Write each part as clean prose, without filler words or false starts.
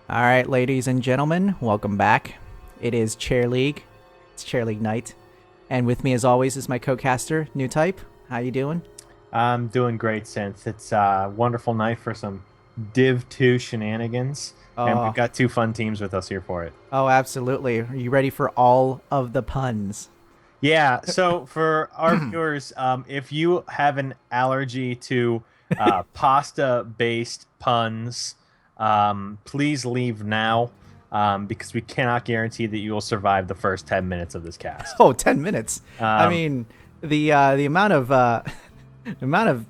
All right, ladies and gentlemen, welcome back. It is Chair League. It's Chair League night, and with me, as always, is my co-caster, New Type. How you doing? I'm doing great, since it's a wonderful night for some Div 2 shenanigans, and we've Oh, got two fun teams with us here for it. oh, absolutely. Are you ready for all of the puns? Yeah, so for our viewers, if you have an allergy to pasta-based puns, please leave now, because we cannot guarantee that you will survive the first 10 minutes of this cast. Oh, 10 minutes. I Um, mean, the amount of the amount of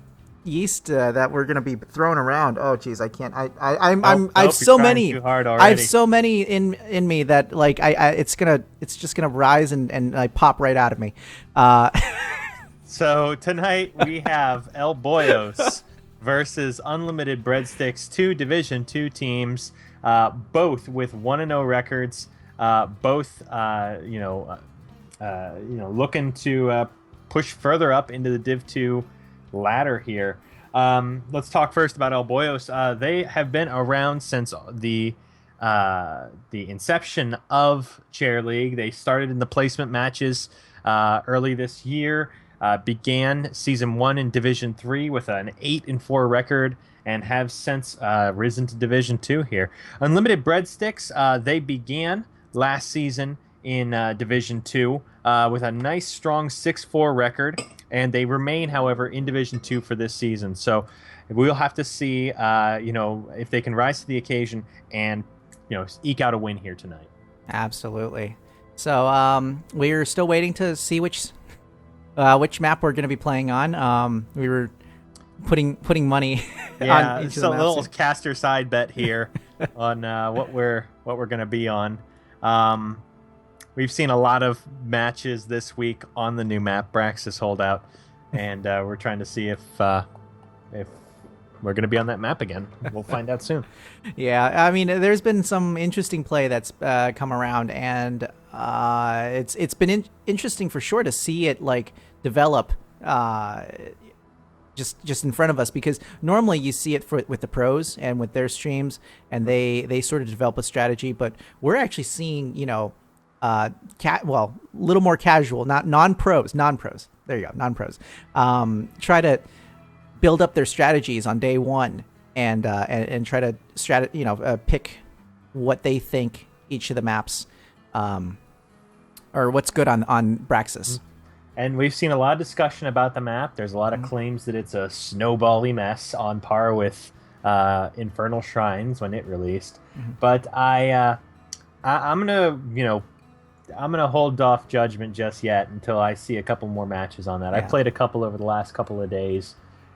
yeast that we're gonna be throwing around. Oh, geez, I can't. nope, I've nope, you're so trying many. too hard I have already. so many in me that like it's just gonna rise and like pop right out of me. Uh, So tonight we have El Boyos versus Unlimited Breadsticks, two Division Two teams, both with 1-0 records, both looking to push further up into the Div Two ladder here. Let's talk first about El Boyos. They have been around since the inception of Chair League. They started in the placement matches early this year. Began season one in Division Three with an 8-4 record, and have since risen to Division Two here. Unlimited Breadsticks. They began last season in Division Two with a nice, strong 6-4 record, and they remain, however, in Division Two for this season. So we'll have to see, if they can rise to the occasion and eke out a win here tonight. Absolutely. So we're still waiting to see which map we're going to be playing on. We were putting money Yeah, on each it's of a the little maps. caster side bet here on what we're gonna be on. Um, we've seen a lot of matches this week on the new map, Braxis Holdout, and we're trying to see if we're gonna be on that map again. We'll find out soon. Yeah, I mean, there's been some interesting play that's come around, and it's been interesting for sure to see it like develop. Just in front of us, because normally you see it with the pros and with their streams, and they sort of develop a strategy, but we're actually seeing well, a little more casual, not non-pros, there you go, non-pros, try to build up their strategies on day one, and try to pick what they think each of the maps, or what's good on Braxis. And we've seen a lot of discussion about the map. There's a lot of claims that it's a snowbally mess on par with Infernal Shrines when it released. But I'm gonna hold off judgment just yet until I see a couple more matches on that. I Yeah. played a couple over the last couple of days,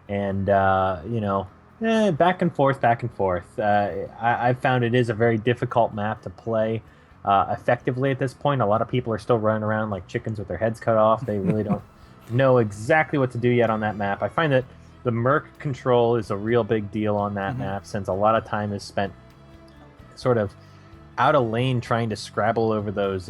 and back and forth, back and forth. I've found it is a very difficult map to play effectively at this point. A lot of people are still running around like chickens with their heads cut off. They really don't know exactly what to do yet on that map. I find that the Merc control is a real big deal on that map, since a lot of time is spent sort of out of lane trying to scrabble over those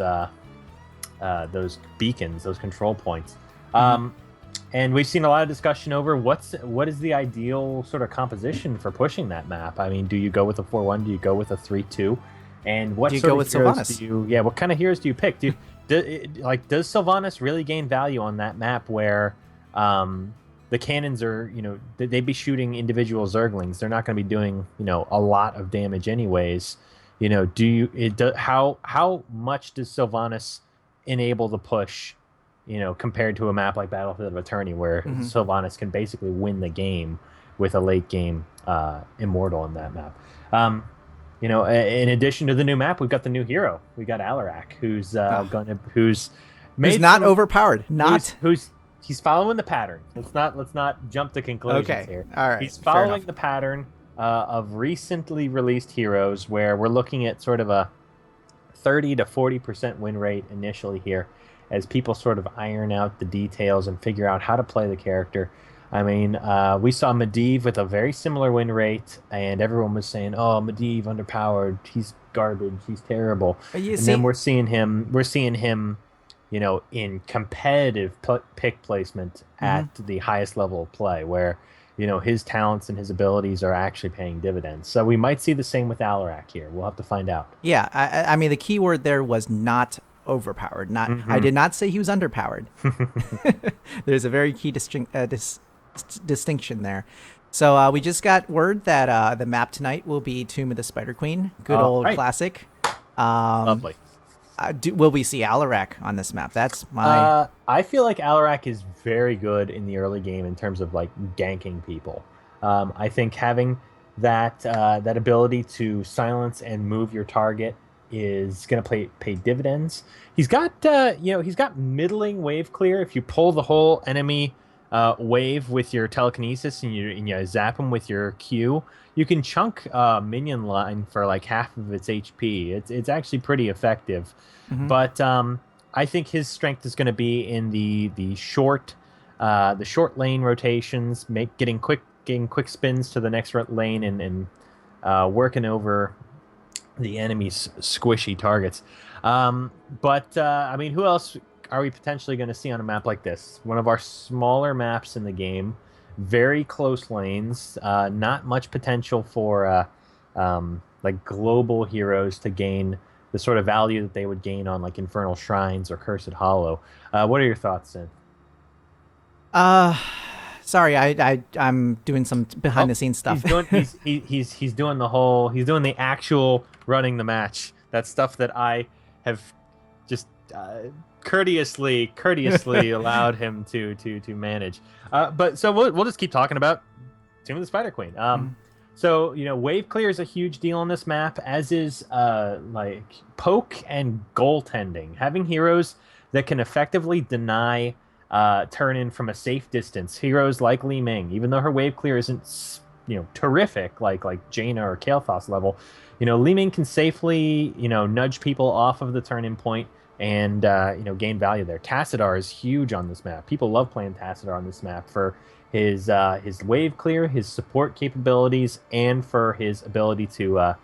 beacons, those control points. And we've seen a lot of discussion over what is the ideal sort of composition for pushing that map. I mean, do you go with a 4-1? Do you go with a 3-2? And what Do you sort go of with heroes Sylvanas? what kind of heroes do you pick? Does Sylvanas really gain value on that map where the cannons are, they'd be shooting individual Zerglings? They're not going to be doing, a lot of damage anyways. How much does Sylvanas enable the push, compared to a map like Battlefield of Eternity, where Sylvanas can basically win the game with a late game immortal in that map? In addition to the new map, we've got the new hero. We got Alarak, who's Who's made not some, overpowered? Not who's he's following the pattern. Let's not jump to conclusions okay. here. All right, He's fair following enough. the pattern of recently released heroes, where we're looking at sort of a 30 to 40% win rate initially here, as people sort of iron out the details and figure out how to play the character. I mean, we saw Medivh with a very similar win rate, and everyone was saying, "Oh, Medivh underpowered. He's garbage. He's terrible." You And then see, we're seeing him. In competitive pick placement at the highest level of play, where his talents and his abilities are actually paying dividends. So we might see the same with Alarak here. We'll have to find out. Yeah, I mean the key word there was not overpowered. Not I Hmm. did not say he was underpowered. There's a very key distinction there. So we just got word that the map tonight will be Tomb of the Spider Queen. Good All old right. classic. Um, Lovely. will we see Alarak on this map? That's my. I feel like Alarak is very good in the early game in terms of like ganking people. I think having that ability to silence and move your target is going to pay dividends. He's got middling wave clear. If you pull the whole enemy wave with your telekinesis and you zap them with your Q, you can chunk minion line for like half of its HP. It's actually pretty effective, Mhm. but I think his strength is going to be in the short lane rotations, getting quick spins to the next lane and working over the enemy's squishy targets. But I mean, who else are we potentially going to see on a map like this? One of our smaller maps in the game, very close lanes, not much potential for like global heroes to gain the sort of value that they would gain on like Infernal Shrines or Cursed Hollow. What are your thoughts, Sid? Uh, sorry, I'm doing some behind Oh, the scenes he's stuff. doing he's doing the actual running the match. That stuff that I have just courteously allowed him to manage. But so we'll just keep talking about Tomb of the Spider Queen. So wave clear is a huge deal on this map, as is like poke and goaltending. Having heroes that can effectively deny turn in from a safe distance. Heroes like Li Ming, even though her wave clear isn't terrific like Jaina or Kael'thas level, Li Ming can safely nudge people off of the turn in point and gain value there. Tassadar is huge on this map. People love playing Tassadar on this map for his wave clear, his support capabilities, and for his ability to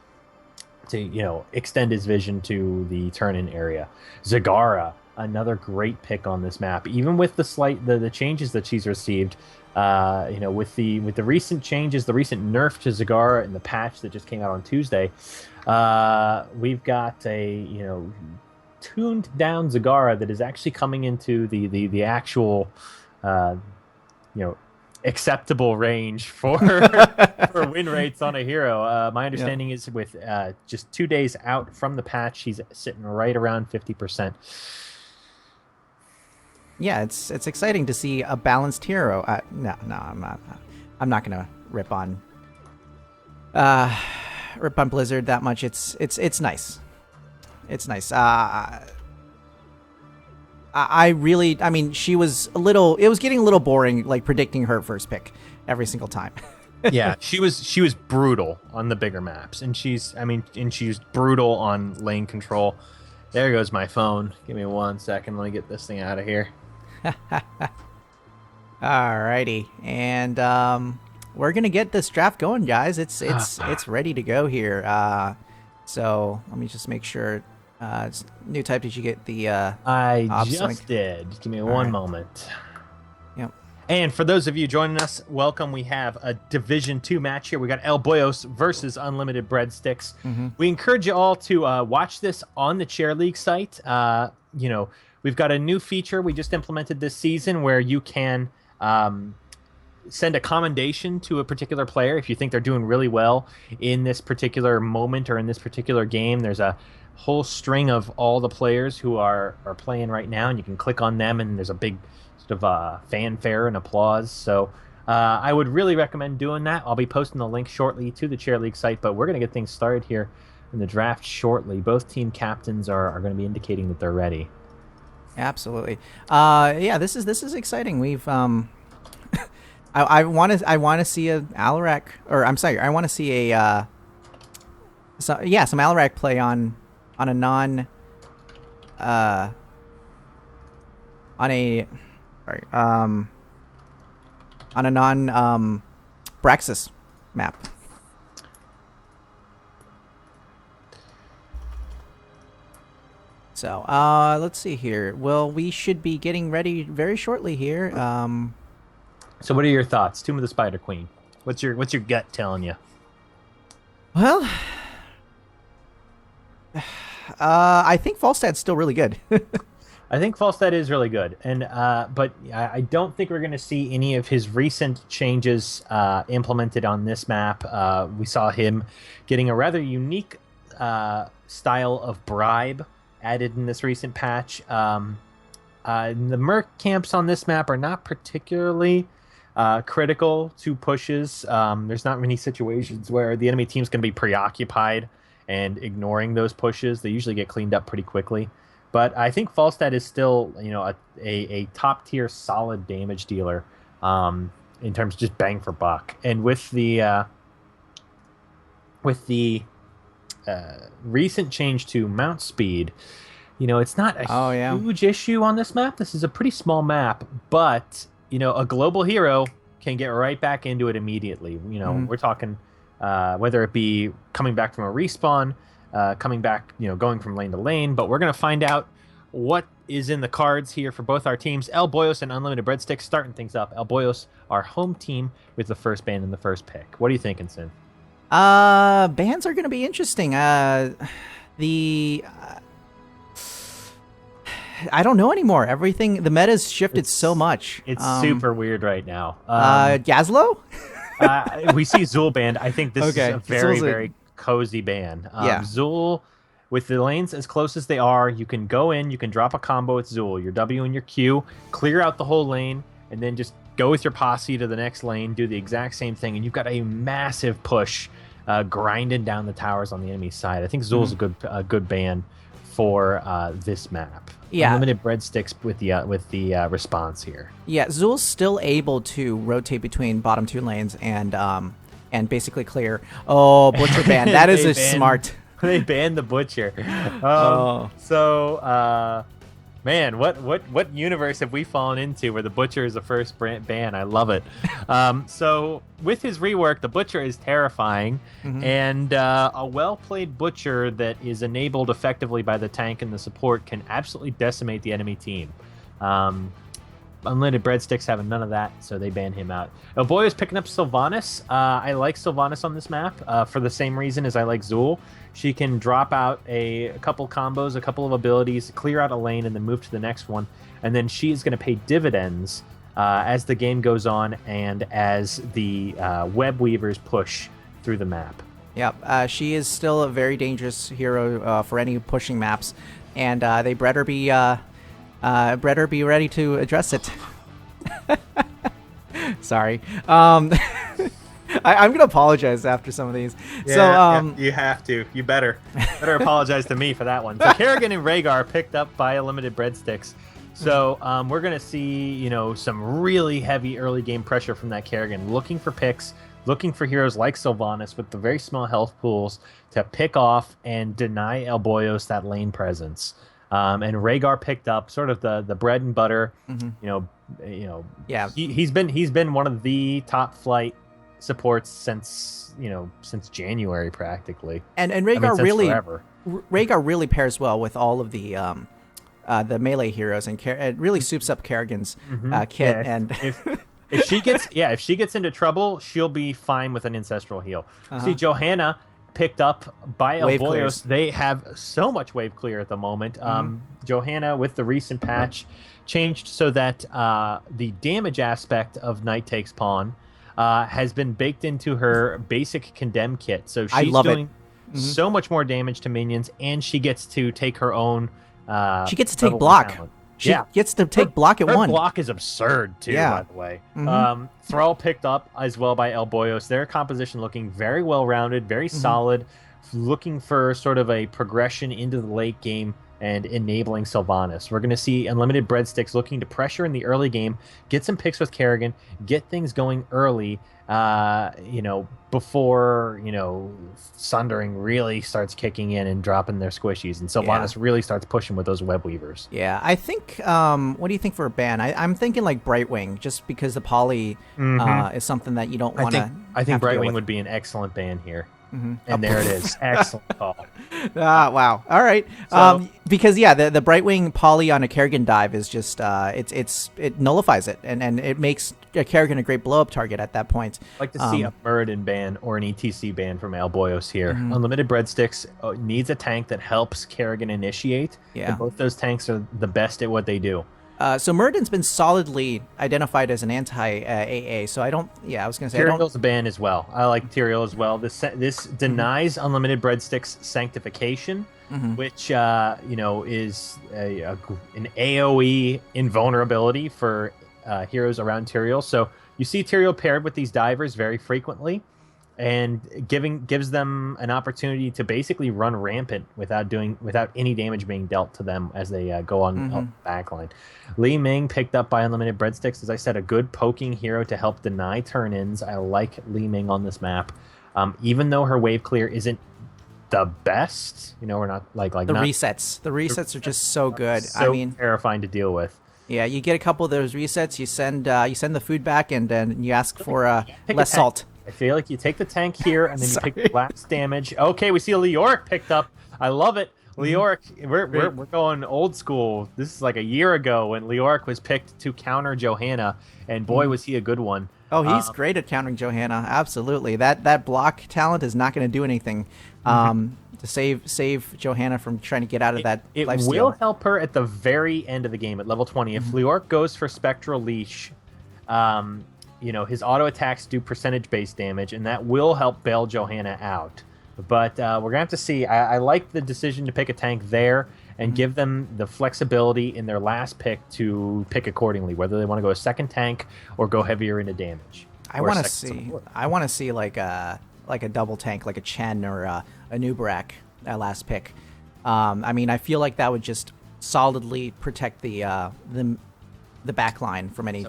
extend his vision to the turn in area. Zagara, another great pick on this map, even with the changes that she's received. With the recent changes, the recent nerf to Zagara in the patch that just came out on Tuesday, we've got a tuned down Zagara that is actually coming into the actual uh, you know acceptable range for for win rates on a hero. My Yeah. understanding is with just 2 days out from the patch, he's sitting right around 50%. Yeah, it's exciting to see a balanced hero. No, I'm not. I'm not gonna uh, rip on Blizzard that much. It's nice. It's nice. I really, I mean, she was a little. It was getting a little boring, like predicting her first pick every single time. Yeah, she was brutal on the bigger maps, and she's brutal on lane control. There goes my phone. Give me 1 second. Let me get this thing out of here. Alrighty, and we're gonna get this draft going, guys. It's ready to go here. So let me just make sure. New type. Did you get the I obs link? just did. Give me All one right. moment. Yep. And for those of you joining us, welcome. We have a Division 2 match here. We got El Boyos versus Unlimited Breadsticks. Mm-hmm. We encourage you all to watch this on the Chair League site. We've got a new feature we just implemented this season where you can send a commendation to a particular player if you think they're doing really well in this particular moment or in this particular game. There's a whole string of all the players who are playing right now, and you can click on them, and there's a big sort of fanfare and applause. So I would really recommend doing that. I'll be posting the link shortly to the Chair League site, but we're going to get things started here in the draft shortly. Both team captains are going to be indicating that they're ready. Absolutely. Yeah, this is exciting. We've I want to see a Alarak, or I'm sorry, I want to see a some Alarak play on a non on a sorry on a non Braxis map. So let's see here. Well, we should be getting ready very shortly here. So what are your thoughts? Tomb of the Spider Queen. What's your gut telling you? Well, I think Falstad's still really good. I think Falstad is really good, and but I don't think we're going to see any of his recent changes implemented on this map. We saw him getting a rather unique style of bribe added in this recent patch. The merc camps on this map are not particularly critical to pushes. There's not many situations where the enemy team's going to be preoccupied and ignoring those pushes. They usually get cleaned up pretty quickly. But I think Falstad is still, a top tier solid damage dealer in terms of just bang for buck. And with the recent change to mount speed, it's not a huge issue on this map. This is a pretty small map, but a global hero can get right back into it immediately. We're talking whether it be coming back from a respawn, coming back, going from lane to lane. But we're going to find out what is in the cards here for both our teams. El Boyos and Unlimited Breadsticks starting things up. El Boyos, our home team, with the first ban and the first pick. What are you thinking, Sin? Bans are going to be interesting. I don't know anymore. The meta's shifted so much. It's super weird right now. Gazlo? We see Zul banned. I think this is a very, very cozy ban. Zul, with the lanes as close as they are, you can go in, you can drop a combo with Zul, your W and your Q, clear out the whole lane, and then just go with your posse to the next lane, do the exact same thing, and you've got a massive push grinding down the towers on the enemy side. I think Zul's a good ban for this map. Yeah. Unlimited Breadsticks with the response here. Yeah, Zul's still able to rotate between bottom two lanes and basically clear. Oh, Butcher ban. That is smart. They banned the Butcher. So, man, what universe have we fallen into where the Butcher is the first ban? I love it. So with his rework, the Butcher is terrifying, and a well-played Butcher that is enabled effectively by the tank and the support can absolutely decimate the enemy team. Unlimited Breadsticks having none of that, so they ban him out. El Boy is picking up Sylvanas. I like Sylvanas on this map for the same reason as I like Zul. She can drop out a couple combos, a couple of abilities, clear out a lane, and then move to the next one. And then she is going to pay dividends as the game goes on and as the web weavers push through the map. Yep, she is still a very dangerous hero for any pushing maps, and they better be ready to address it. Sorry. I'm gonna apologize after some of these. Yeah, you have to. You better apologize to me for that one. So Kerrigan and Rhaegar picked up by Unlimited Breadsticks. So we're gonna see some really heavy early game pressure from that Kerrigan, looking for picks, looking for heroes like Sylvanas with the very small health pools to pick off and deny El Boyos that lane presence. And Rhaegar picked up sort of the bread and butter. Yeah. He's been one of the top flight supports since January practically. And Rhaegar Rhaegar really pairs well with all of the melee heroes, and it really soups up Kerrigan's kit. Yeah, and if she gets into trouble, she'll be fine with an ancestral heal. See, Johanna picked up by El Boyos. They have so much wave clear at the moment. Johanna, with the recent patch, changed so that the damage aspect of Knight Takes Pawn has been baked into her basic condemn kit. So she's doing so much more damage to minions, and she gets to take her own. She gets to take block. Talent. She gets to take block at her one. Block is absurd too, by the way. Thrall picked up as well by El Boyos. Their composition looking very well rounded, very solid, looking for sort of a progression into the late game and enabling Sylvanas. We're going to see Unlimited Breadsticks looking to pressure in the early game, get some picks with Kerrigan, get things going early, before, Sundering really starts kicking in and dropping their squishies, and Sylvanas really starts pushing with those web weavers. Yeah, I think, what do you think for a ban? I'm thinking like Brightwing, just because the poly is something that you don't want to. I think Brightwing would be an excellent ban here. And there it is. Excellent call. Wow. All right. So- Because the Brightwing poly on a Kerrigan dive is just it nullifies it, and it makes a Kerrigan a great blow up target at that point. I'd like to see a Muradin ban or an ETC ban from El Boyos here. Unlimited Breadsticks needs a tank that helps Kerrigan initiate. Yeah. And both those tanks are the best at what they do. So Muradin's been solidly identified as an anti-AA. So I don't. Yeah, I was going to say Tyrael's a ban as well. I like Tyrael as well. This denies Unlimited Breadsticks sanctification, which is an AOE invulnerability for heroes around Tyrael. So you see Tyrael paired with these divers very frequently, and gives them an opportunity to basically run rampant without any damage being dealt to them as they go on up the backline. Li Ming picked up by Unlimited Breadsticks, as I said, a good poking hero to help deny turn-ins. I like Li Ming on this map, even though her wave clear isn't the best. We're not like the resets. The resets are just so good. So terrifying to deal with. Yeah, you get a couple of those resets. You send the food back, and then you ask for less salt. I feel like you take the tank here, and then you pick the last damage. Okay, we see a Leoric picked up. I love it. Leoric, we're going old school. This is like a year ago when Leoric was picked to counter Johanna, and boy, was he a good one. Oh, he's great at countering Johanna. Absolutely. That block talent is not going to do anything to save Johanna from trying to get out of that lifesteal. It will help her at the very end of the game at level 20. If Leoric goes for Spectral Leash, his auto attacks do percentage-based damage, and that will help bail Johanna out. But we're going to have to see. I like the decision to pick a tank there and give them the flexibility in their last pick to pick accordingly, whether they want to go a second tank or go heavier into damage. I want to see like a double tank, like a Chen or a Nubarak at last pick. I feel like that would just solidly protect the back line from any...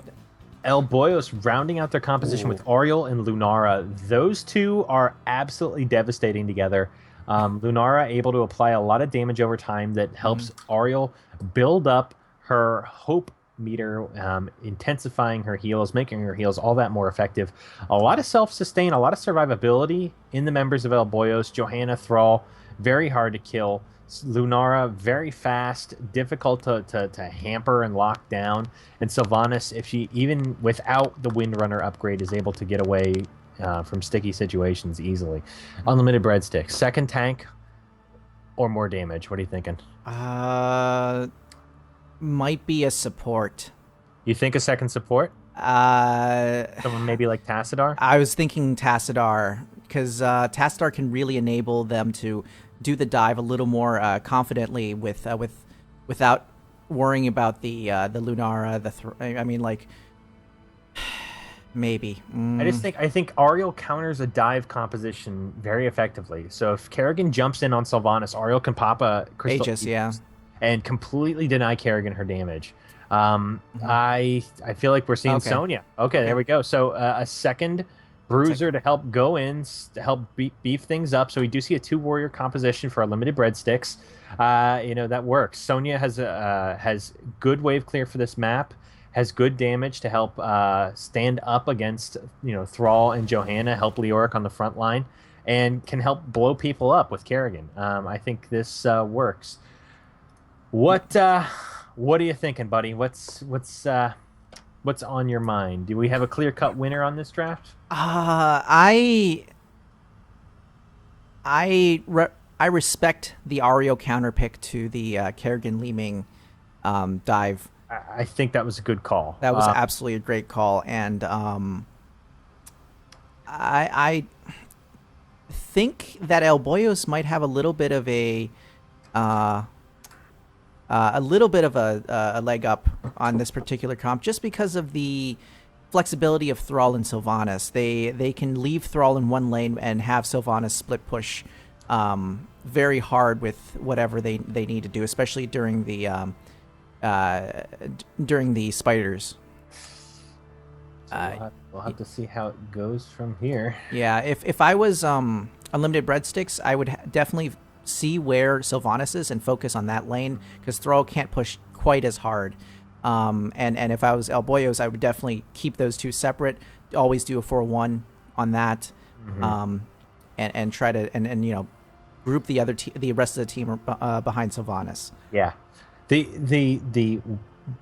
El Boyos rounding out their composition with Ariel and Lunara. Those two are absolutely devastating together. Lunara able to apply a lot of damage over time that helps Ariel build up her hope meter, intensifying her heals, making her heals all that more effective. A lot of self-sustain, a lot of survivability in the members of El Boyos. Johanna, Thrall, very hard to kill. Lunara, very fast, difficult to hamper and lock down. And Sylvanas, if she, even without the Windrunner upgrade, is able to get away from sticky situations easily. Unlimited Breadsticks. Second tank or more damage? What are you thinking? Might be a support. You think a second support? Someone maybe like Tassadar? I was thinking Tassadar, because Tassadar can really enable them to do the dive a little more confidently without worrying about the Lunara. Maybe. I think Ariel counters a dive composition very effectively. So if Kerrigan jumps in on Sylvanas, Ariel can pop a Crystal Aegis, and completely deny Kerrigan her damage. I feel like we're seeing Sonya. Okay, there we go. So a second bruiser to help go in, to help beef things up. So we do see a 2-warrior composition for Unlimited Breadsticks. That works. Sonya has good wave clear for this map, has good damage to help stand up against Thrall and Johanna, help Leoric on the front line, and can help blow people up with Kerrigan. I think this works. What are you thinking, buddy? What's on your mind? Do we have a clear-cut winner on this draft? I respect the Ario counter pick to the Kerrigan Li Ming dive. I think that was a good call. That was absolutely a great call, and I think that El Boyos might have a little bit of a leg up on this particular comp, just because of the flexibility of Thrall and Sylvanas. They can leave Thrall in one lane and have Sylvanas split push very hard with whatever they need to do, especially during the spiders. We'll have to see how it goes from here. Yeah, if I was Unlimited Breadsticks, I would definitely see where Sylvanas is and focus on that lane, because Thrall can't push quite as hard. And if I was El Boyos, I would definitely keep those two separate. Always do a 4-1 on that. and try to and group the rest of the team behind Sylvanas. Yeah, the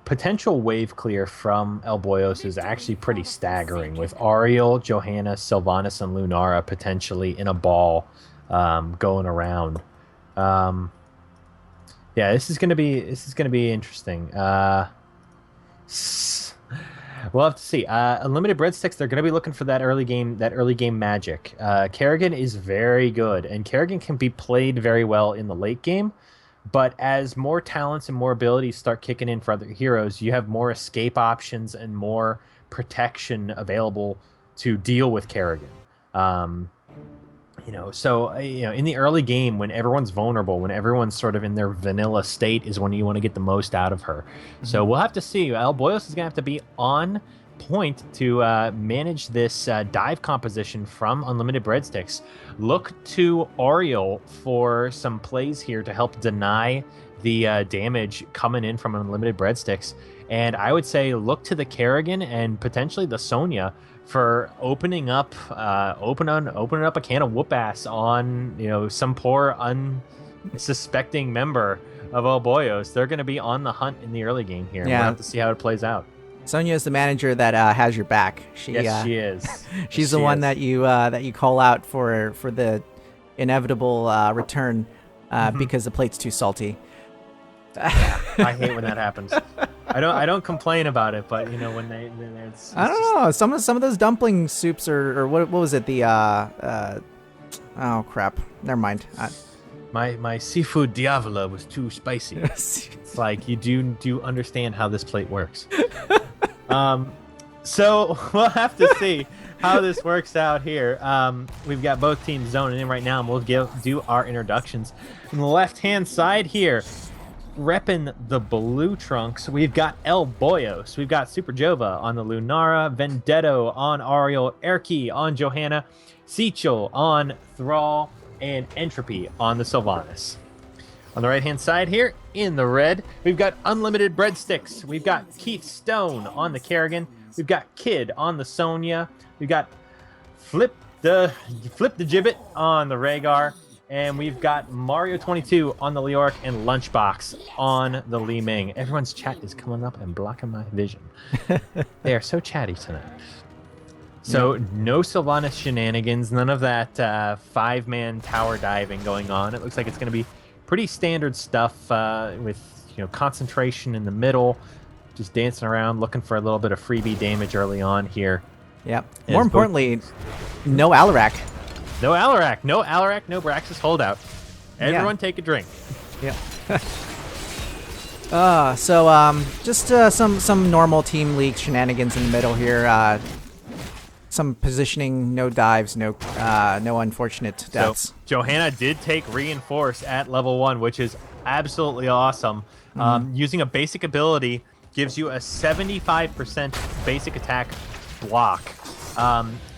potential wave clear from El Boyos is actually pretty staggering, with Ariel, Johanna, Sylvanas, and Lunara potentially in a ball going around. Yeah, this is gonna be interesting. We'll have to see. Unlimited Breadsticks, they're going to be looking for that early game magic. Kerrigan is very good, and Kerrigan can be played very well in the late game. But as more talents and more abilities start kicking in for other heroes, you have more escape options and more protection available to deal with Kerrigan. In the early game, when everyone's vulnerable, when everyone's sort of in their vanilla state, is when you want to get the most out of her. Mm-hmm. So we'll have to see. El Boyos is going to have to be on point to manage this dive composition from Unlimited Breadsticks. Look to Ariel for some plays here to help deny the damage coming in from Unlimited Breadsticks. And I would say look to the Kerrigan and potentially the Sonya for opening up a can of whoop ass on some poor unsuspecting member of El Boyos. They're going to be on the hunt in the early game here. Yeah. We'll have to see how it plays out. Sonya is the manager that has your back. Yes, she is. She's the one that you call out for the inevitable return because the plate's too salty. Yeah, I hate when that happens. I don't complain about it, but when it's I don't know. Some of those dumpling soups or what was it? The oh crap. Never mind. My seafood diavola was too spicy. It's like you do understand how this plate works. So we'll have to see how this works out here. We've got both teams zoning in right now, and we'll do our introductions. On the left-hand side here, repping the blue trunks, we've got El Boyos. We've got Super Jova on the Lunara, Vendetto on Ariel, Erky on Johanna, Sechel on Thrall, and Entropy on the Sylvanas. On the right-hand side here, in the red, we've got Unlimited Breadsticks. We've got Keith Stone on the Kerrigan. We've got Kid on the Sonya. We've got Flip the Gibbet on the Rhaegar. And we've got Mario 22 on the Leoric and Lunchbox on the Li Ming. Everyone's chat is coming up and blocking my vision. They are so chatty tonight. So no Sylvanas shenanigans, none of that 5-man tower diving going on. It looks like it's going to be pretty standard stuff with concentration in the middle, just dancing around, looking for a little bit of freebie damage early on here. Yep. More importantly, no Alarak. No Alarak, no Braxis holdout. Everyone take a drink. Yeah. Just some normal Team League shenanigans in the middle here. Some positioning, no dives, no unfortunate deaths. So Johanna did take Reinforce at level 1, which is absolutely awesome. Using a basic ability gives you a 75% basic attack block.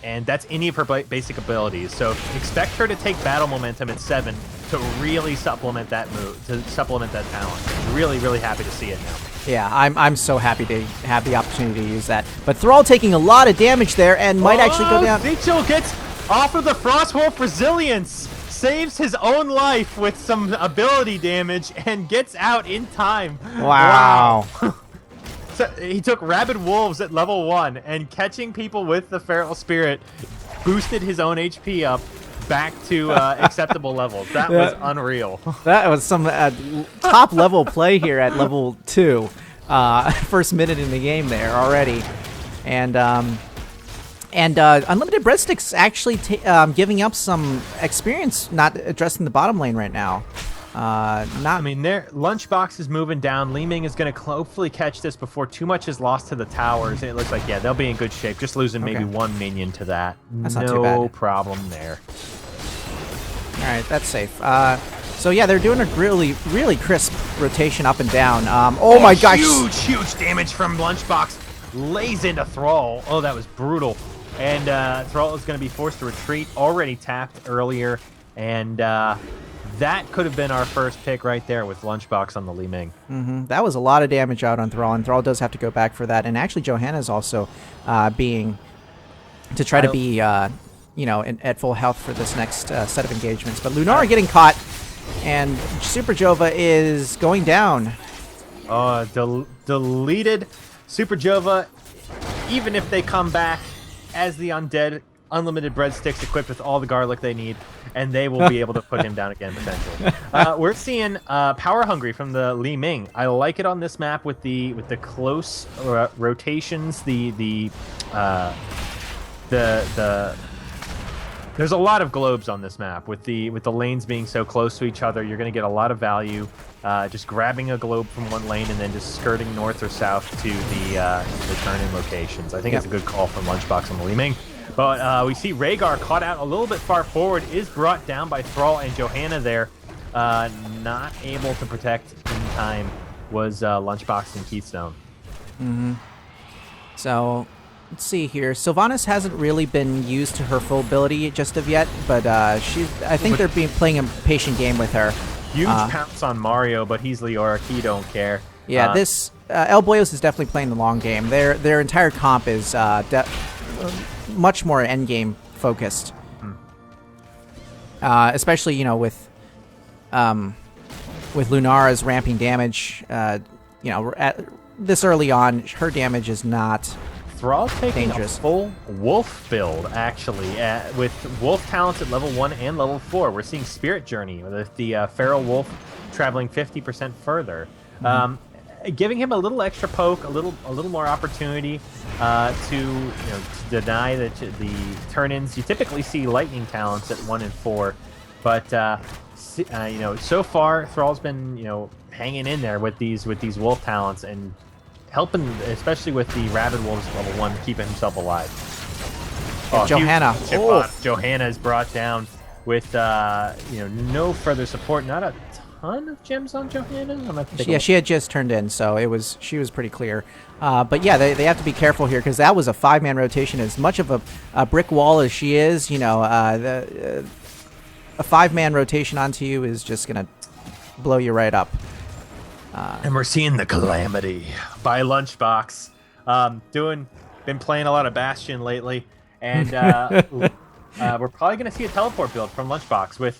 And that's any of her basic abilities. So expect her to take battle momentum at 7 to really supplement that talent. Really, really happy to see it now. Yeah, I'm so happy to have the opportunity to use that. But Thrall taking a lot of damage there and might actually go down. Sechel gets off of the Frostwolf Resilience, saves his own life with some ability damage, and gets out in time. Wow. So he took Rabid Wolves at level 1, and catching people with the Feral Spirit boosted his own HP up back to acceptable levels. That was unreal. That was some top level play here at level 2. First minute in the game there already. And Unlimited Breadsticks actually giving up some experience not addressing the bottom lane right now. Their Lunchbox is moving down. Li Ming is going to hopefully catch this before too much is lost to the towers. And it looks like, they'll be in good shape. Just losing maybe one minion to that. That's not too bad. No problem there. All right, that's safe. They're doing a really, really crisp rotation up and down. Oh my gosh. Huge damage from Lunchbox. Lays into Thrall. Oh, that was brutal. And Thrall is going to be forced to retreat. Already tapped earlier. And that could have been our first pick right there with Lunchbox on the Li Ming. That was a lot of damage out on Thrall, and Thrall does have to go back for that. And actually, Johanna's also to at full health for this next set of engagements. But Lunara getting caught, and Super Jova is going down. Deleted Super Jova, even if they come back as the undead, Unlimited Breadsticks equipped with all the garlic they need, and they will be able to put him down again potentially. We're seeing Power Hungry from the Li Ming. I like it on this map with the close rotations. There's a lot of globes on this map with the lanes being so close to each other. You're going to get a lot of value just grabbing a globe from one lane and then just skirting north or south to the turn-in locations. I think it's a good call from Lunchbox and Li Ming. But we see Rhaegar caught out a little bit far forward, is brought down by Thrall, and Johanna there, not able to protect in time, was Lunchbox and Keystone. Mm-hmm. So, let's see here. Sylvanas hasn't really been used to her full ability just of yet, but I think they're playing a patient game with her. Huge pounce on Mario, but he's Leoric. He don't care. Yeah, El Boyos is definitely playing the long game. Their entire comp is much more endgame focused, especially with Lunara's ramping damage. At this early on, her damage is not Thrall taking dangerous. A full wolf build actually with wolf talents at level 1 and level 4. We're seeing Spirit Journey with the feral wolf traveling 50% further. Giving him a little extra poke, a little more opportunity to deny the turn-ins. You typically see lightning talents at 1 and 4, but so far Thrall's been hanging in there with these wolf talents and helping, especially with the rabid wolves at level 1, keeping himself alive. Johanna, Johanna is brought down with no further support. Not a ton of gems on Johanna. She had just turned in, so she was pretty clear. But yeah, they have to be careful here because that was a 5-man rotation. As much of a brick wall as she is, a 5-man rotation onto you is just gonna blow you right up. And we're seeing the Calamity by Lunchbox. Been playing a lot of Bastion lately, and we're probably going to see a teleport build from Lunchbox with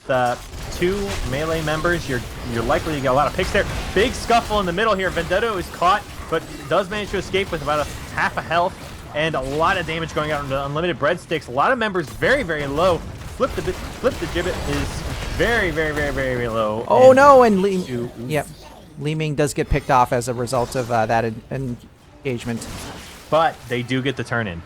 2 melee members. You're likely to get a lot of picks there. Big scuffle in the middle here. Vendetto is caught, but does manage to escape with about half a health and a lot of damage going out into Unlimited Breadsticks. A lot of members very, very low. Flip the Gibbet is very, very, very, very low. Oh no! And Li Ming does get picked off as a result of that engagement. But they do get the turn-in.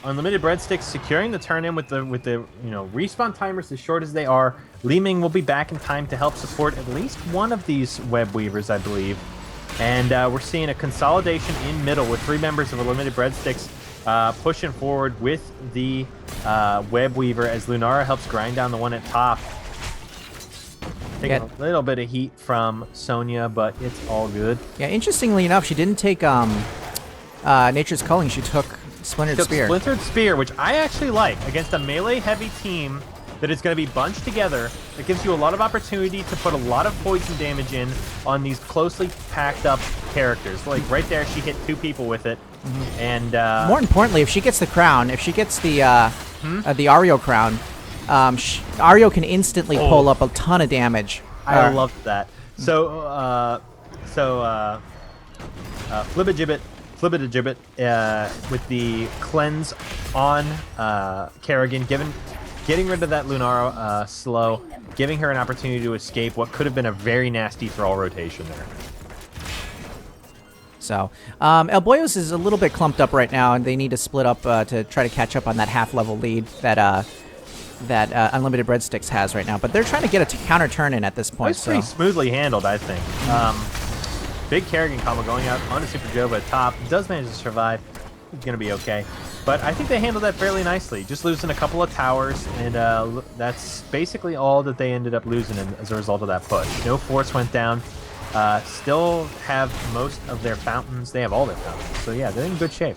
Unlimited Breadsticks securing the turn-in with the respawn timers as short as they are. Li Ming will be back in time to help support at least one of these web weavers, I believe. And we're seeing a consolidation in middle with 3 members of Unlimited Breadsticks pushing forward with the web weaver as Lunara helps grind down the one at top. Taking a little bit of heat from Sonya, but it's all good. Yeah, interestingly enough, she didn't take Nature's Culling. She took Splintered Spear. Splintered Spear, which I actually like against a melee-heavy team that is going to be bunched together. It gives you a lot of opportunity to put a lot of poison damage in on these closely packed up characters. Like right there, she hit 2 people with it. And more importantly, if she gets the crown, if she gets the Ario crown, Ario can instantly pull up a ton of damage. I love that. So Flibbergibbet with the cleanse on Kerrigan, getting rid of that Lunara slow, giving her an opportunity to escape what could have been a very nasty Thrall rotation there. So, El Boyos is a little bit clumped up right now, and they need to split up to try to catch up on that half-level lead that Unlimited Breadsticks has right now. But they're trying to get a counter turn-in at this point. It's pretty smoothly handled, I think. Big Kerrigan combo going out onto Super Jova at top. Does manage to survive. He's going to be okay. But I think they handled that fairly nicely. Just losing a couple of towers, and that's basically all that they ended up losing as a result of that push. No force went down. Still have most of their fountains. They have all their fountains. So yeah, they're in good shape.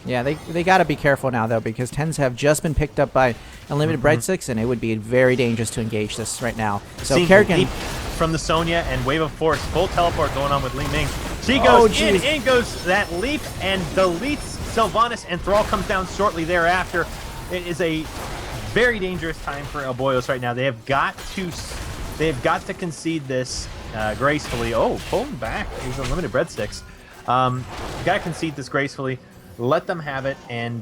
Yeah, they got to be careful now, though, because 10s have just been picked up by Unlimited Breadsticks, and it would be very dangerous to engage this right now. So Kerrigan from the Sonya and Wave of Force, full teleport going on with Li Ming. She goes in goes that leap and deletes Sylvanas, and Thrall comes down shortly thereafter. It is a very dangerous time for El Boyos right now. They have got to concede this gracefully. Oh, pulling back is Unlimited Breadsticks. Got to concede this gracefully. Let them have it and,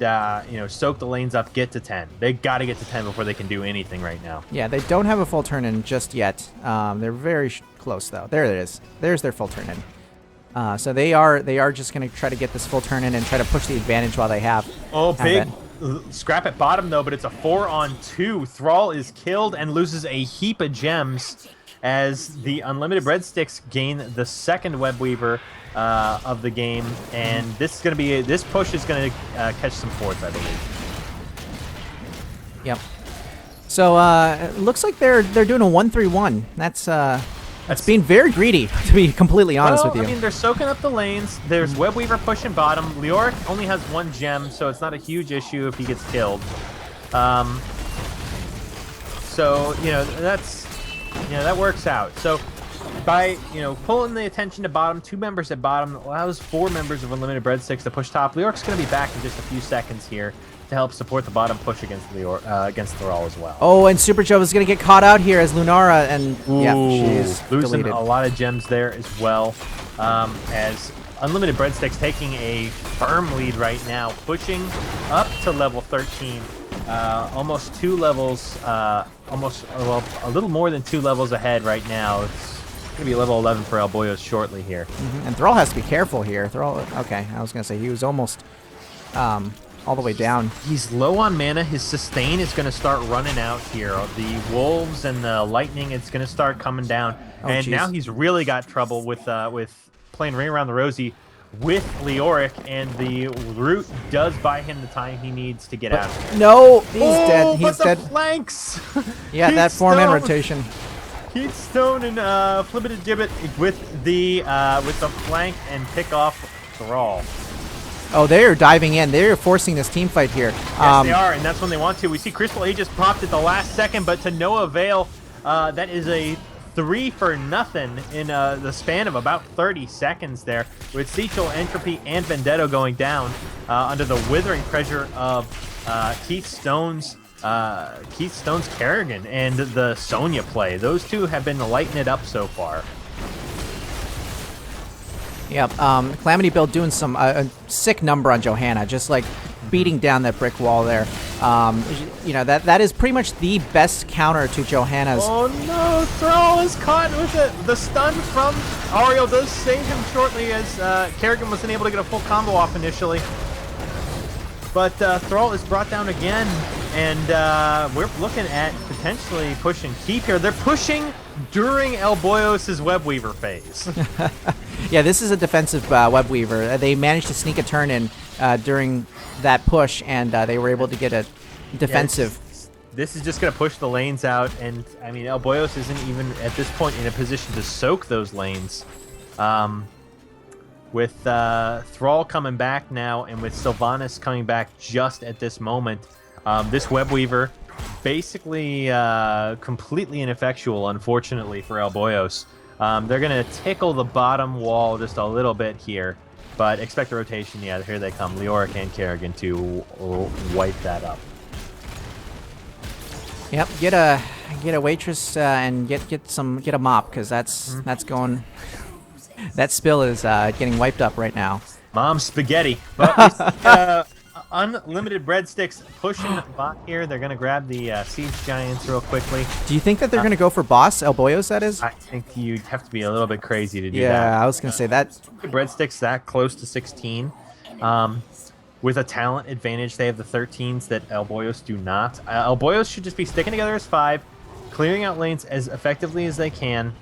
soak the lanes up, get to 10. They got to get to 10 before they can do anything right now. Yeah, they don't have a full turn-in just yet. They're very close, though. There it is. There's their full turn-in. So they are just going to try to get this full turn-in and try to push the advantage while they have. Oh, big scrap at bottom, though, but it's a 4-on-2. Thrall is killed and loses a heap of gems as the Unlimited Breadsticks gain the second Web Weaver of the game, and this push is going to catch some fourths, I believe. Yep. So it looks like they're doing a 1-3-1. That's being very greedy, to be completely honest with you. I mean, they're soaking up the lanes. There's Web Weaver pushing bottom. Leoric only has 1 gem, so it's not a huge issue if he gets killed. So that works out. So by pulling the attention to bottom, 2 members at bottom allows 4 members of Unlimited Breadsticks to push top. Leoric's going to be back in just a few seconds here to help support the bottom push against Thrall as well. Oh, and Super Joe is going to get caught out here as Lunara, and she's losing deleted. a lot of gems there as well. As Unlimited Breadsticks taking a firm lead right now, pushing up to level 13. Almost 2 levels, a little more than 2 levels ahead right now. It's going to be level 11 for El Boyos shortly here. And Thrall has to be careful here. Okay, I was going to say he was almost all the way down. He's low on mana. His sustain is going to start running out here. The wolves and the lightning, it's going to start coming down. And now he's really got trouble with playing Ring Around the Rosie with Leoric, and the root does buy him the time he needs to get out. No, he's dead. He's dead. Flanks. Yeah, that 4-man rotation. Heatstone and Flippity Gibbet with the flank and pick off Thrall. Oh, they are diving in. They are forcing this team fight here. Yes, they are, and that's when they want to. We see Crystal Aegis popped at the last second, but to no avail. That is a 3 for nothing in the span of about 30 seconds there, with Seichel, Entropy, and Vendetto going down under the withering pressure of Keith Stone's Kerrigan and the Sonya play. Those two have been lighting it up so far. Yep, Calamity Build doing some sick number on Johanna, just like beating down that brick wall there. That is pretty much the best counter to Johanna's. Oh no, Thrall is caught with it. The stun from Ariel does save him shortly, as Kerrigan wasn't able to get a full combo off initially. But Thrall is brought down again, and we're looking at potentially pushing keep here. They're pushing during El Boyos' Web Weaver phase. Yeah, this is a defensive Web Weaver. They managed to sneak a turn in during that push, and they were able to get a defensive. This is just going to push the lanes out, and I mean, El Boyos isn't even at this point in a position to soak those lanes. With Thrall coming back now, and with Sylvanas coming back just at this moment, this Web Weaver basically completely ineffectual, unfortunately, for El Boyos. They're going to tickle the bottom wall just a little bit here, but expect a rotation. Yeah, here they come. Leoric and Kerrigan to wipe that up. Yep, get a waitress and get a mop, because that's going. That spill is getting wiped up right now. Mom spaghetti. But Unlimited Breadsticks pushing bot here. They're going to grab the Siege Giants real quickly. Do you think that they're going to go for boss, El Boyos, that is? I think you'd have to be a little bit crazy to do that. Yeah, I was going to say that. Breadsticks that close to 16. With a talent advantage, they have the 13s that El Boyos do not. El Boyos should just be sticking together as 5, clearing out lanes as effectively as they can,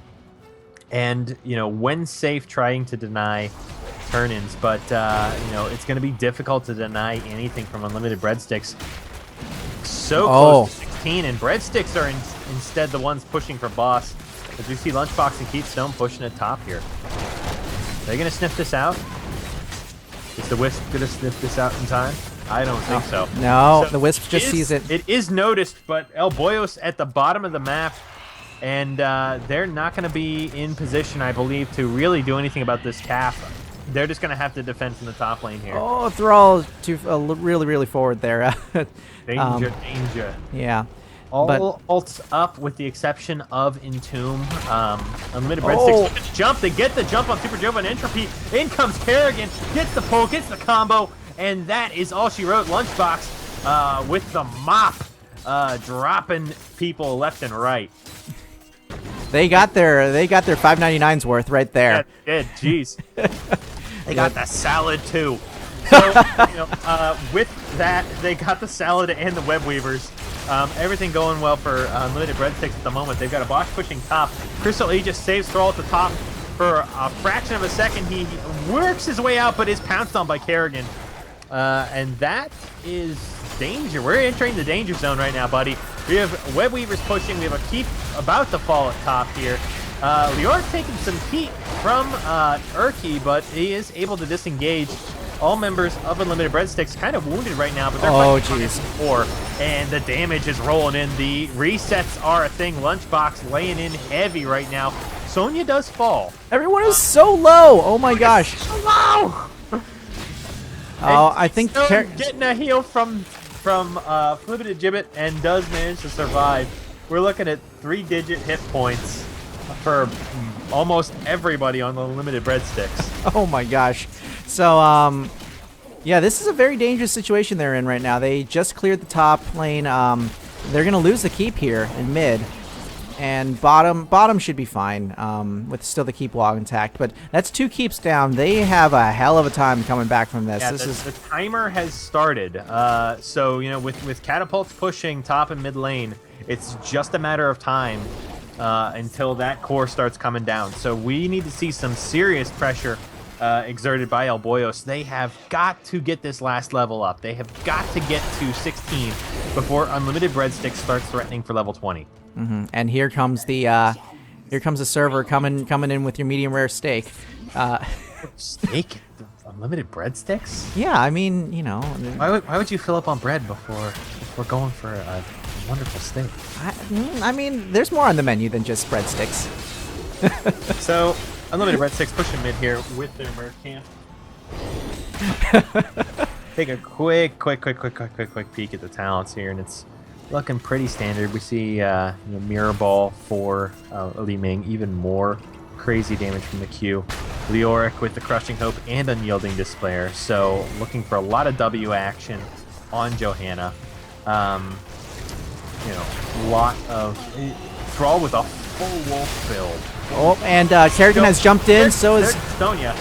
and, when safe, trying to deny turn-ins, but it's going to be difficult to deny anything from Unlimited Breadsticks. So close to 16, and Breadsticks are instead the ones pushing for boss, as we see Lunchbox and Keystone pushing at top here. Are they going to sniff this out? Is the Wisp going to sniff this out in time? I don't think so. No, the Wisp just sees it. It is noticed, but El Boyos at the bottom of the map, and they're not going to be in position, I believe, to really do anything about this calf. They're just going to have to defend from the top lane here. Oh, Thrall too really, really forward there. Danger. Yeah. All ults up with the exception of Entomb. Unlimited Breadsticks with the jump. They get the jump on Super Jova and Entropy. In comes Kerrigan, gets the pull, gets the combo, and that is all she wrote. Lunchbox with the mop, dropping people left and right. They got their $5.99's worth right there. Yeah, jeez. They got the salad too. So with that, they got the salad and the web weavers. Everything going well for Unlimited Breadsticks at the moment. They've got a Bosch pushing top. Crystal E just saves Thrall at the top for a fraction of a second. He works his way out, but is pounced on by Kerrigan. And that is danger. We're entering the danger zone right now, buddy. We have web weavers pushing. We have a keep about to fall at top here. Leor's taking some heat from Urki, but he is able to disengage. All members of Unlimited Breadsticks kind of wounded right now, but they're fighting for, and the damage is rolling in. The resets are a thing. Lunchbox laying in heavy right now. Sonya does fall. Everyone is so low. Oh my gosh. So low. Oh, I think getting a heal from Unlimited Gibbet and does manage to survive. We're looking at 3-digit hit points for almost everybody on the Unlimited Breadsticks. Oh my gosh. So, yeah, this is a very dangerous situation they're in right now. They just cleared the top lane. They're going to lose the keep here in mid. And bottom should be fine with still the keep log intact. But that's 2 keeps down. They have a hell of a time coming back from this. Yeah, the timer has started. So, with catapults pushing top and mid lane, it's just a matter of time until that core starts coming down. So we need to see some serious pressure exerted by Boyos. They have got to get this last level up. They have got to get to 16 before Unlimited Breadsticks starts threatening for level 20. And here comes the server coming in with your medium rare steak. Steak? Unlimited Breadsticks? Yeah, I mean, Why would you fill up on bread before going for a wonderful steak? I mean, there's more on the menu than just breadsticks. So, Unlimited Breadsticks pushing mid here with their Merc camp. Take a quick peek at the talents here, and it's looking pretty standard. We see Mirror Ball for Li Ming, even more crazy damage from the Q. Leoric with the Crushing Hope and Unyielding Despair, so looking for a lot of W action on Johanna. Lot of Thrall with a full wolf build. Oh, and Kerrigan has jumped in, so is Sonya.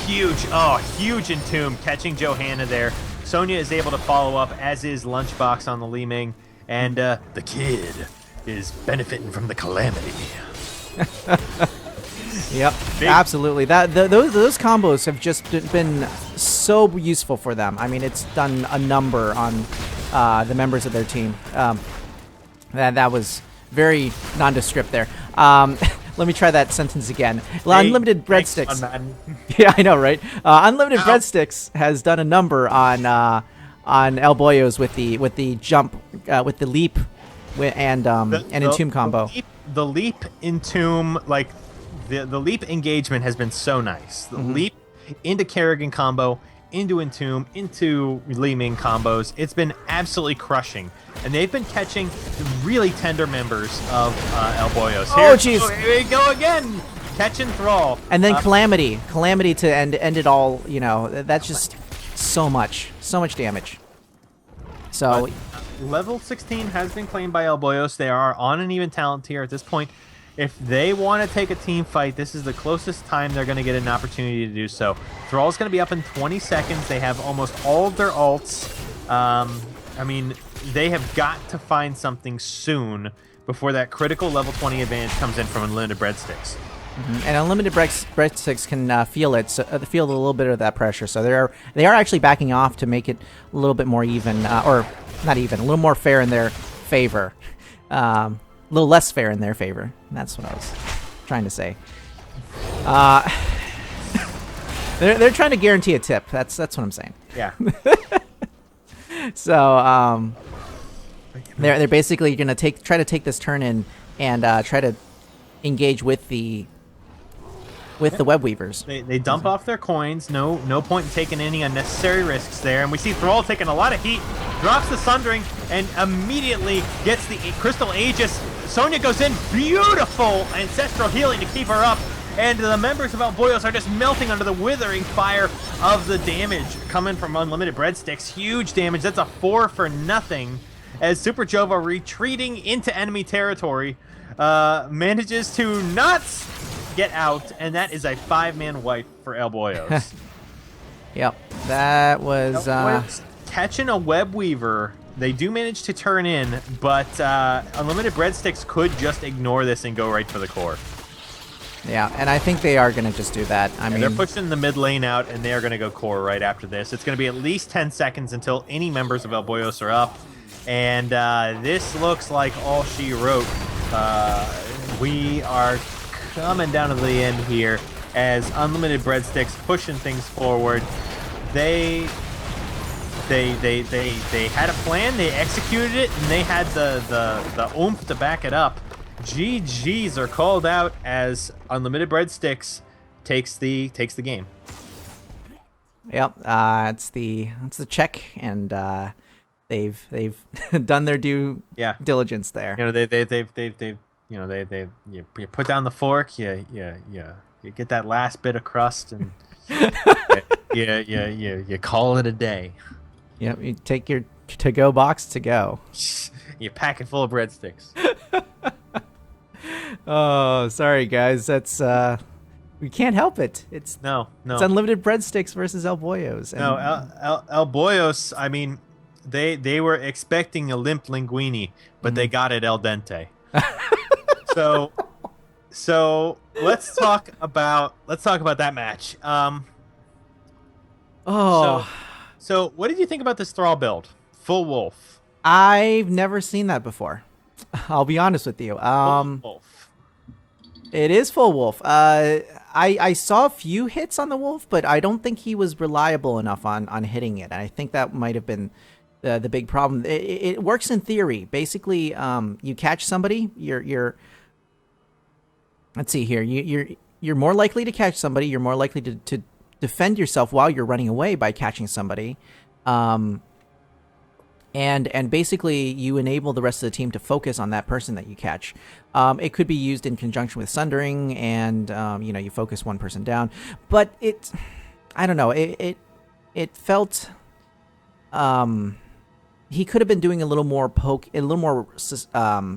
Huge Entomb catching Johanna there. Sonya is able to follow up, as is Lunchbox on the Li Ming, and the kid is benefiting from the calamity. Yep, absolutely. Those combos have just been so useful for them. I mean, it's done a number on the members of their team. That was very nondescript there. Let me try that sentence again. Unlimited Breadsticks. Yeah, I know, right? Unlimited Breadsticks has done a number on El Boyos with the jump, with the leap, and Entomb combo. The leap Entomb, like the leap engagement has been so nice. The leap into Kerrigan combo, into Entomb, into Li Ming combos. It's been absolutely crushing. And they've been catching really tender members of El Boyos. Oh, jeez. Here we go again. Catching Thrall. And then Calamity to end it all. That's just so much damage. So level 16 has been claimed by El Boyos. They are on an even talent tier at this point. If they want to take a team fight, this is the closest time they're going to get an opportunity to do so. Thrall's going to be up in 20 seconds. They have almost all of their ults. I mean, they have got to find something soon before that critical level 20 advantage comes in from Unlimited Breadsticks. And Unlimited Breadsticks can feel it, feel a little bit of that pressure. So they are actually backing off to make it a little bit more even, or not even, a little more fair in their favor. A little less fair in their favor. That's what I was trying to say. They're trying to guarantee a tip. That's what I'm saying. Yeah. So they're basically gonna try to take this turn in and try to engage with the with the web weavers. They dump off their coins. No point in taking any unnecessary risks there. And we see Thrall taking a lot of heat, drops the Sundering, and immediately gets the Crystal Aegis. Sonya goes in, beautiful ancestral healing to keep her up. And the members of Boyos are just melting under the withering fire of the damage coming from Unlimited Breadsticks. Huge damage. That's a 4 for nothing. As Super Jova, retreating into enemy territory, manages to not get out, and that is a 5-man wipe for Boyos. Yep, that was catching a web weaver. They do manage to turn in, but Unlimited Breadsticks could just ignore this and go right for the core. Yeah, and I think they are going to just do that. I mean, they're pushing the mid lane out, and they are going to go core right after this. It's going to be at least 10 seconds until any members of Boyos are up, and this looks like all she wrote. We are coming down to the end here as Unlimited Breadsticks pushing things forward. They had a plan, they executed it, and they had the oomph to back it up. GGs are called out as Unlimited Breadsticks takes the game. Yep, it's the check, and they've done their due diligence there. You know, they've you put down the fork, you get that last bit of crust, and you call it a day. Yep, you take your to-go box to go. You pack it full of breadsticks. Oh, sorry guys, that's we can't help it. It's It's Unlimited Breadsticks versus Boyos. No, Boyos. I mean, they were expecting a limp linguine, but they got it al dente. So let's talk about that match. So what did you think about this Thrall build? Full wolf. I've never seen that before. I'll be honest with you. Full wolf. It is full wolf. I saw a few hits on the wolf, but I don't think he was reliable enough on hitting it. And I think that might have been the big problem. It works in theory. Basically, you catch somebody, you're let's see here. You're more likely to catch somebody. You're more likely to defend yourself while you're running away by catching somebody. And basically you enable the rest of the team to focus on that person that you catch. It could be used in conjunction with Sundering, and you focus one person down. But I don't know. It felt he could have been doing a little more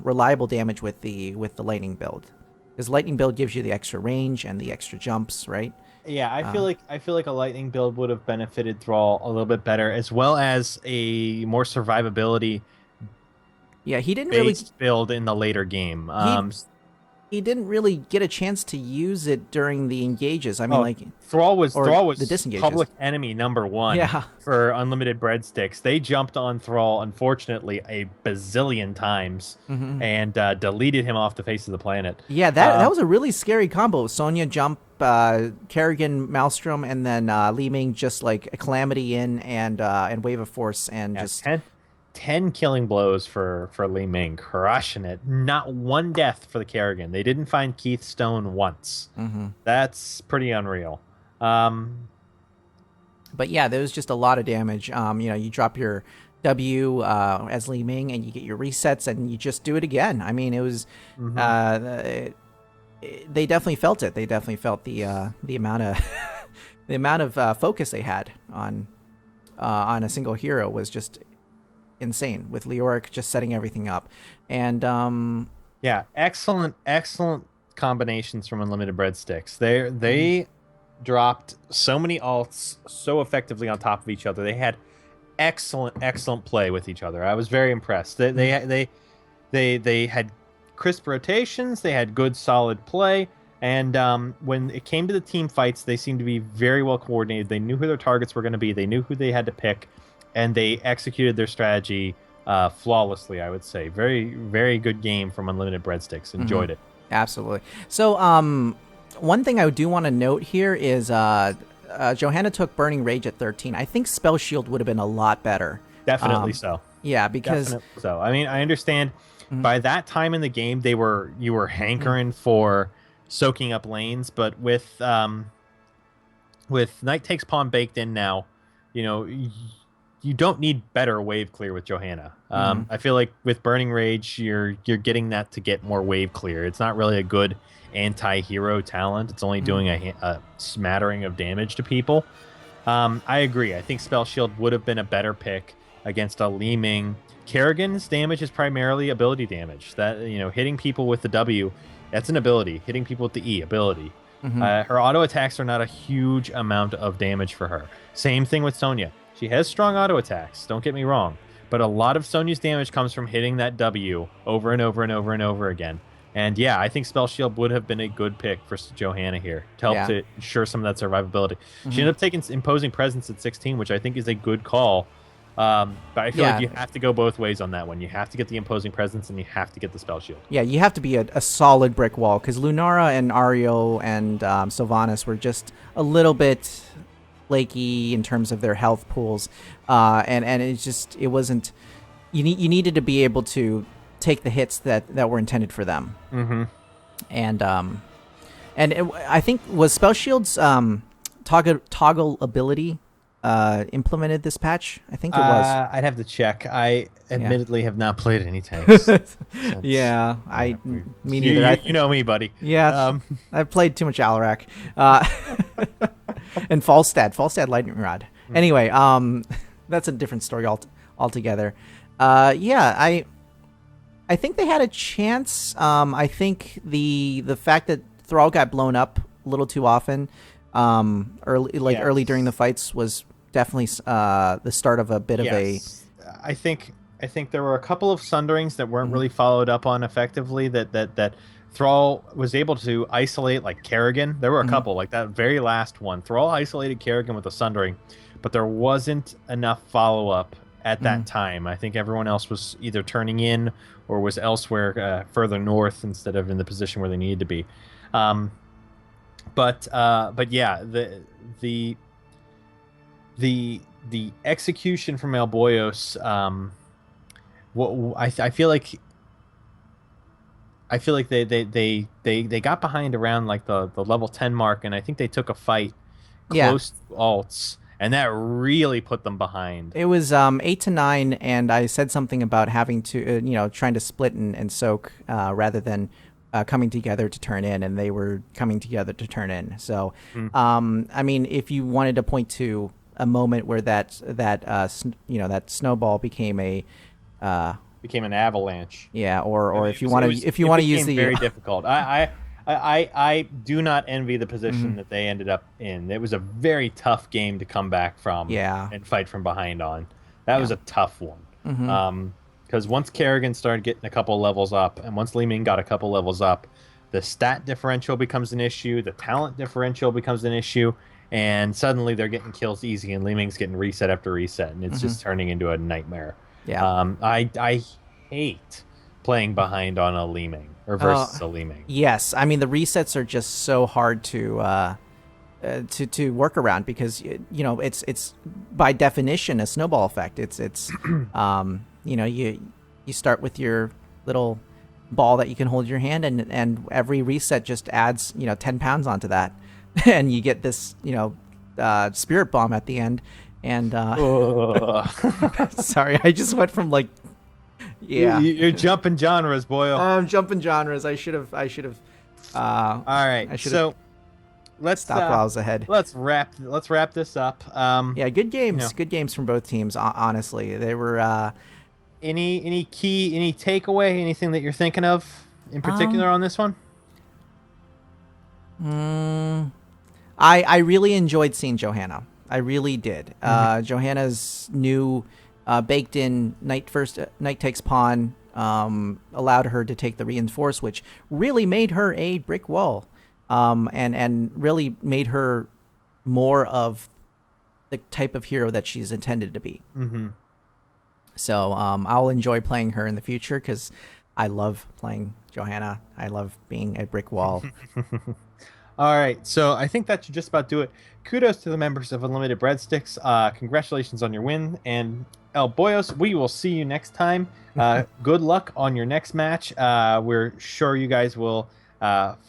reliable damage with the lightning build, because lightning build gives you the extra range and the extra jumps, right? Yeah, I feel like a lightning build would have benefited Thrall a little bit better, as well as a more survivability. Yeah, he didn't really build in the later game. He didn't really get a chance to use it during the engages. I mean, Thrall was the disengages. Public enemy number one for Unlimited Breadsticks. They jumped on Thrall, unfortunately, a bazillion times and deleted him off the face of the planet. Yeah, that was a really scary combo. Sonya jump, Kerrigan Maelstrom, and then Li Ming just like a Calamity in and Wave of Force, and just 10 killing blows for Li Ming, crushing it. Not one death for the Kerrigan. They didn't find Keith Stone once. That's pretty unreal. But yeah, there was just a lot of damage. You drop your W as Li Ming, and you get your resets, and you just do it again. I mean, it was they definitely felt it. They definitely felt the amount of the amount of focus they had on a single hero was just insane, with Leoric just setting everything up. And excellent combinations from Unlimited Breadsticks. They dropped so many ults so effectively on top of each other. They had excellent play with each other. I was very impressed. They had crisp rotations, they had good solid play, and when it came to the team fights, they seemed to be very well coordinated. They knew who their targets were going to be, they knew who they had to pick, and they executed their strategy flawlessly, I would say. Very, very good game from Unlimited Breadsticks. Enjoyed it. Absolutely. So, one thing I do want to note here is Johanna took Burning Rage at 13. I think Spell Shield would have been a lot better. Definitely so. Yeah, because... Definitely so. I mean, I understand by that time in the game, you were hankering for soaking up lanes, but with Knight Takes Pawn baked in now, you know, you don't need better wave clear with Johanna. Mm-hmm. I feel like with Burning Rage, you're getting that to get more wave clear. It's not really a good anti-hero talent. It's only Mm-hmm. doing a smattering of damage to people. I agree. I think Spell Shield would have been a better pick against a Li Ming. Kerrigan's damage is primarily ability damage. That, hitting people with the W, that's an ability. Hitting people with the E, ability. Mm-hmm. Her auto attacks are not a huge amount of damage for her. Same thing with Sonya. She has strong auto attacks. Don't get me wrong, but a lot of Sonya's damage comes from hitting that W over and over and over and over again. And yeah, I think Spell Shield would have been a good pick for Johanna here to help Yeah. to ensure some of that survivability. She Mm-hmm. ended up taking Imposing Presence at 16, which I think is a good call. But I feel Yeah. like you have to go both ways on that one. You have to get the Imposing Presence and you have to get the Spell Shield. Yeah, you have to be a solid brick wall because Lunara and Ario and Sylvanas were just a little bit flaky in terms of their health pools, and it wasn't. You needed to be able to take the hits that were intended for them. Mm-hmm. I think was Spell Shield's toggle ability implemented this patch. I think it was. I'd have to check. I admittedly have not played any tanks. Yeah, me neither. You know me, buddy. Yeah, I've played too much Alarak. And Falstad Lightning Rod. Anyway, that's a different story altogether. I think they had a chance. I think the fact that Thrall got blown up a little too often, early during the fights was definitely the start of a bit of a. I think there were a couple of sunderings that weren't really followed up on effectively. That Thrall was able to isolate, like Kerrigan. There were a couple, like that very last one. Thrall isolated Kerrigan with a sundering, but there wasn't enough follow up at that time. I think everyone else was either turning in or was elsewhere, further north instead of in the position where they needed to be. But yeah, the execution from El Boyos, I feel like they got behind around like the level 10 mark, and I think they took a fight close to alts, and that really put them behind. It was 8 to 9, and I said something about having to trying to split and soak rather than coming together to turn in, and they were coming together to turn in. So I mean, if you wanted to point to a moment where that snowball became an avalanche. Yeah, or if you want to use the very difficult. I do not envy the position that they ended up in. It was a very tough game to come back from and fight from behind on. That was a tough one. Because once Kerrigan started getting a couple levels up, and once Li Ming got a couple levels up, the stat differential becomes an issue, the talent differential becomes an issue, and suddenly they're getting kills easy, and Li Ming's getting reset after reset, and it's just turning into a nightmare. Yeah. I hate playing behind on a Li Ming or versus a Li Ming. Yes, I mean the resets are just so hard to work around because it's by definition a snowball effect. It's you start with your little ball that you can hold in your hand, and every reset just adds 10 pounds onto that, and you get this spirit bomb at the end. And sorry, I just went from like. Yeah, you're jumping genres, boy. I'm jumping genres. I should have. All right, so let's stop while I was ahead. Let's wrap this up. Yeah, good games. Good games from both teams. Honestly, they were. Any takeaway? Anything that you're thinking of in particular on this one? I really enjoyed seeing Johanna. I really did. Johanna's new. Baked in Knight Takes Pawn allowed her to take the Reinforce, which really made her a brick wall, and really made her more of the type of hero that she's intended to be. So I'll enjoy playing her in the future because I love playing Johanna. I love being a brick wall. All right, so I think that should just about do it. Kudos to the members of Unlimited Breadsticks. Congratulations on your win, and El Boyos, we will see you next time. Good luck on your next match. We're sure you guys will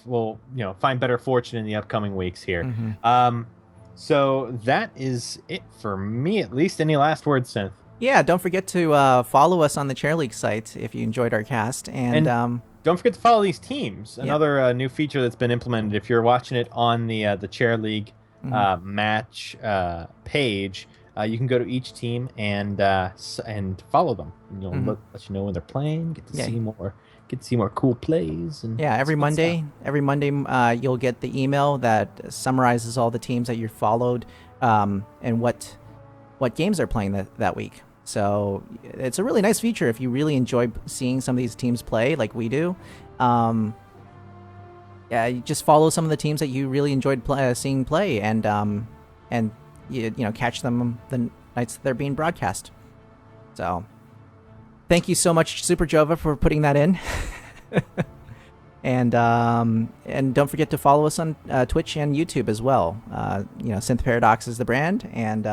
will find better fortune in the upcoming weeks here. Mm-hmm. So that is it for me, at least. Any last words, Synth? Yeah, don't forget to follow us on the Chair League site if you enjoyed our cast. And And don't forget to follow these teams. yeah. Another new feature that's been implemented. If you're watching it on the Chair League Mm-hmm. match page, you can go to each team and follow them. And you'll Mm-hmm. let you know when they're playing. Yeah. Get to see more cool plays. And Yeah, every Monday, you'll get the email that summarizes all the teams that you followed, and what games they're playing that week. So it's a really nice feature if you really enjoy seeing some of these teams play like we do. Yeah, you just follow some of the teams that you really enjoyed seeing play, and catch them the nights that they're being broadcast. So thank you so much, Super Jova, for putting that in. And don't forget to follow us on Twitch and YouTube as well. Synth Paradox is the brand, and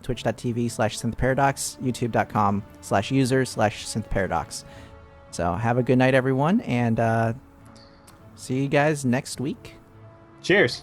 twitch.tv/synthparadox, youtube.com/user/synthparadox. So have a good night, everyone, and see you guys next week. Cheers.